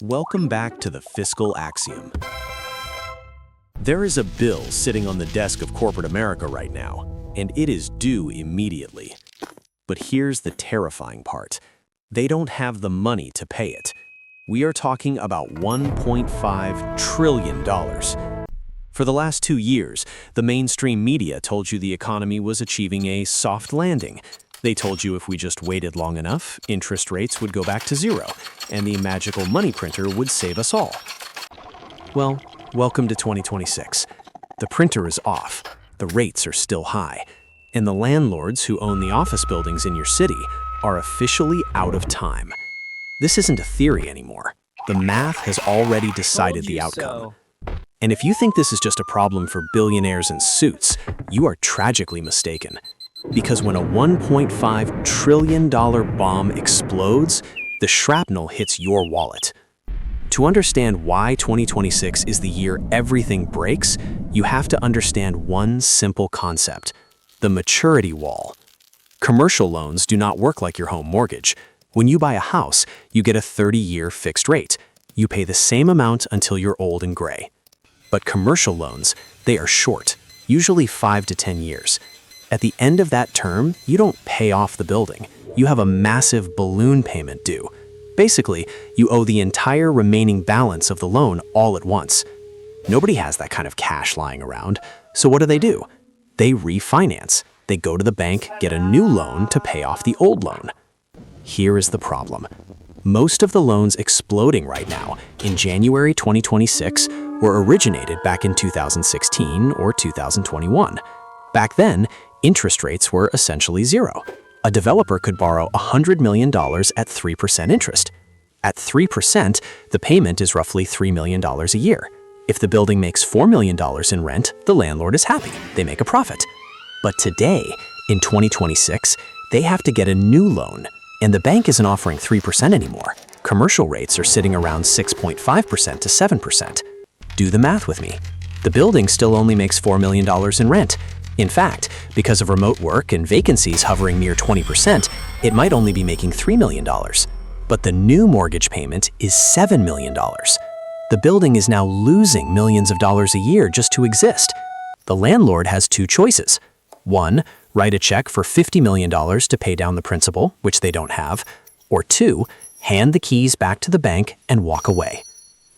Welcome back to the Fiscal Axiom. There is a bill sitting on the desk of corporate America right now, and it is due immediately. But here's the terrifying part. They don't have the money to pay it. We are talking about $1.5 trillion. For the last 2 years, the mainstream media told you the economy was achieving a soft landing. They told you if we just waited long enough, interest rates would go back to zero, and the magical money printer would save us all. Well, welcome to 2026. The printer is off, the rates are still high, and the landlords who own the office buildings in your city are officially out of time. This isn't a theory anymore. The math has already decided the outcome. And if you think this is just a problem for billionaires in suits, you are tragically mistaken. Because when a $1.5 trillion bomb explodes, the shrapnel hits your wallet. To understand why 2026 is the year everything breaks, you have to understand one simple concept: the maturity wall. Commercial loans do not work like your home mortgage. When you buy a house, you get a 30-year fixed rate. You pay the same amount until you're old and gray. But commercial loans, they are short, usually 5 to 10 years. At the end of that term, you don't pay off the building. You have a massive balloon payment due. Basically, you owe the entire remaining balance of the loan all at once. Nobody has that kind of cash lying around. So what do? They refinance. They go to the bank, get a new loan to pay off the old loan. Here is the problem. Most of the loans exploding right now in January 2026 were originated back in 2016 or 2021. Back then, interest rates were essentially zero. A developer could borrow $100 million at 3% interest. At 3%, the payment is roughly $3 million a year. If the building makes $4 million in rent, the landlord is happy. They make a profit. But today, in 2026, they have to get a new loan, and the bank isn't offering 3% anymore. Commercial rates are sitting around 6.5% to 7%. Do the math with me. The building still only makes $4 million in rent. In fact, because of remote work and vacancies hovering near 20%, it might only be making $3 million. But the new mortgage payment is $7 million. The building is now losing millions of dollars a year just to exist. The landlord has two choices. One, write a check for $50 million to pay down the principal, which they don't have. Or two, hand the keys back to the bank and walk away.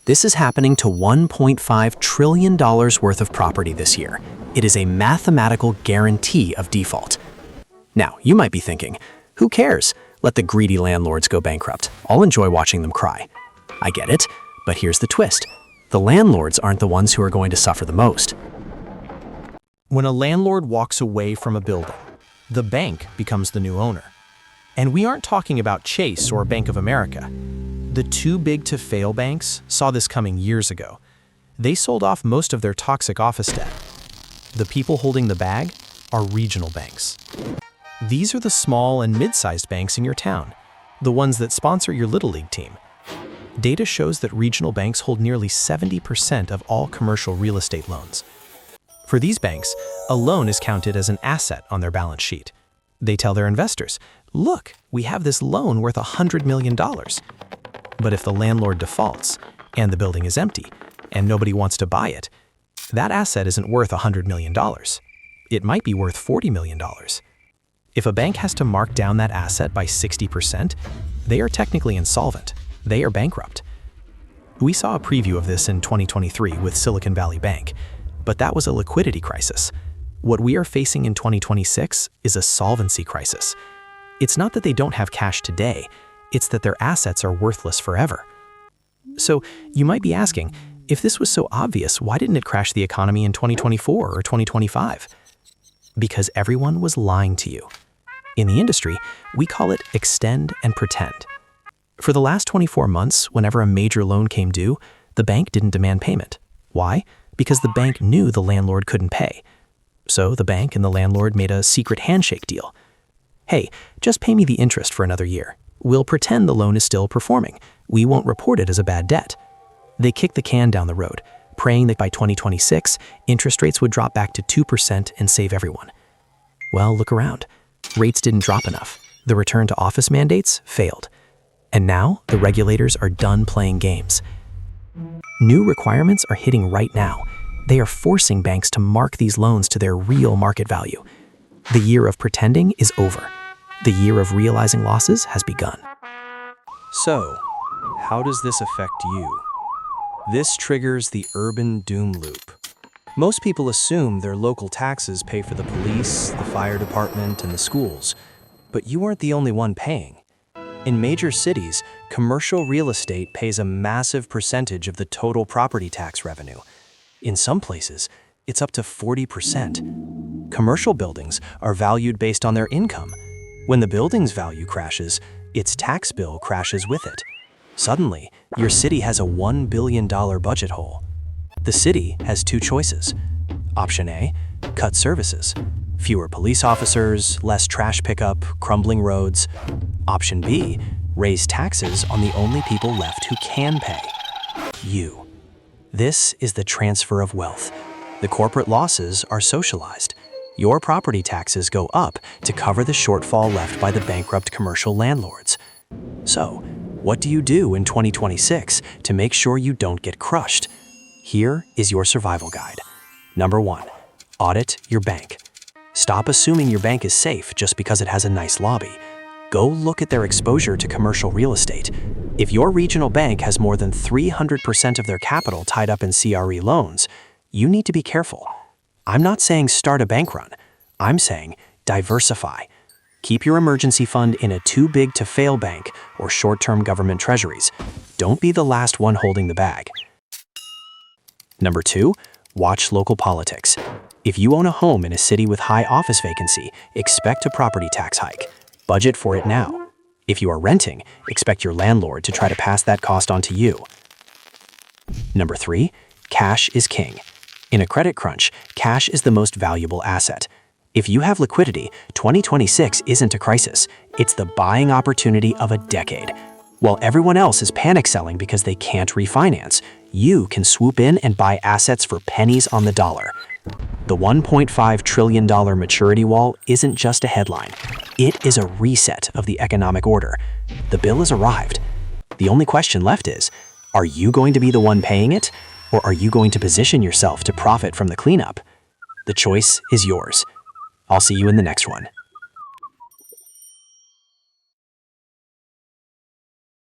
This is happening to $1.5 trillion worth of property this year. It is a mathematical guarantee of default. Now, you might be thinking, who cares? Let the greedy landlords go bankrupt. I'll enjoy watching them cry. I get it, but here's the twist. The landlords aren't the ones who are going to suffer the most. When a landlord walks away from a building, the bank becomes the new owner. And we aren't talking about Chase or Bank of America. The too big to fail banks saw this coming years ago. They sold off most of their toxic office debt. The people holding the bag are regional banks. These are the small and mid-sized banks in your town, the ones that sponsor your Little League team. Data shows that regional banks hold nearly 70% of all commercial real estate loans. For these banks, a loan is counted as an asset on their balance sheet. They tell their investors, look, we have this loan worth $100 million. But if the landlord defaults, and the building is empty, and nobody wants to buy it, that asset isn't worth $100 million. It might be worth $40 million. If a bank has to mark down that asset by 60%, they are technically insolvent. They are bankrupt. We saw a preview of this in 2023 with Silicon Valley Bank, but that was a liquidity crisis. What we are facing in 2026 is a solvency crisis. It's not that they don't have cash today, it's that their assets are worthless forever. So you might be asking, if this was so obvious, why didn't it crash the economy in 2024 or 2025? Because everyone was lying to you. In the industry, we call it extend and pretend. For the last 24 months, whenever a major loan came due, the bank didn't demand payment. Why? Because the bank knew the landlord couldn't pay. So the bank and the landlord made a secret handshake deal. Hey, just pay me the interest for another year. We'll pretend the loan is still performing. We won't report it as a bad debt. They kicked the can down the road, praying that by 2026, interest rates would drop back to 2% and save everyone. Well, look around. Rates didn't drop enough. The return to office mandates failed. And now, the regulators are done playing games. New requirements are hitting right now. They are forcing banks to mark these loans to their real market value. The year of pretending is over. The year of realizing losses has begun. So, how does this affect you? This triggers the urban doom loop. Most people assume their local taxes pay for the police, the fire department, and the schools. But you aren't the only one paying. In major cities, commercial real estate pays a massive percentage of the total property tax revenue. In some places, it's up to 40%. Commercial buildings are valued based on their income. When the building's value crashes, its tax bill crashes with it. Suddenly, your city has a $1 billion budget hole. The city has two choices. Option A, cut services. Fewer police officers, less trash pickup, crumbling roads. Option B, raise taxes on the only people left who can pay. You. This is the transfer of wealth. The corporate losses are socialized. Your property taxes go up to cover the shortfall left by the bankrupt commercial landlords. So, what do you do in 2026 to make sure you don't get crushed? Here is your survival guide. Number 1, audit your bank. Stop assuming your bank is safe just because it has a nice lobby. Go look at their exposure to commercial real estate. If your regional bank has more than 300% of their capital tied up in CRE loans, you need to be careful. I'm not saying start a bank run. I'm saying diversify. Keep your emergency fund in a too-big-to-fail bank or short-term government treasuries. Don't be the last one holding the bag. Number 2, watch local politics. If you own a home in a city with high office vacancy, expect a property tax hike. Budget for it now. If you are renting, expect your landlord to try to pass that cost on to you. Number 3, cash is king. In a credit crunch, cash is the most valuable asset. If you have liquidity, 2026 isn't a crisis. It's the buying opportunity of a decade. While everyone else is panic selling because they can't refinance, you can swoop in and buy assets for pennies on the dollar. The $1.5 trillion maturity wall isn't just a headline. It is a reset of the economic order. The bill has arrived. The only question left is, are you going to be the one paying it, or are you going to position yourself to profit from the cleanup? The choice is yours. I'll see you in the next one.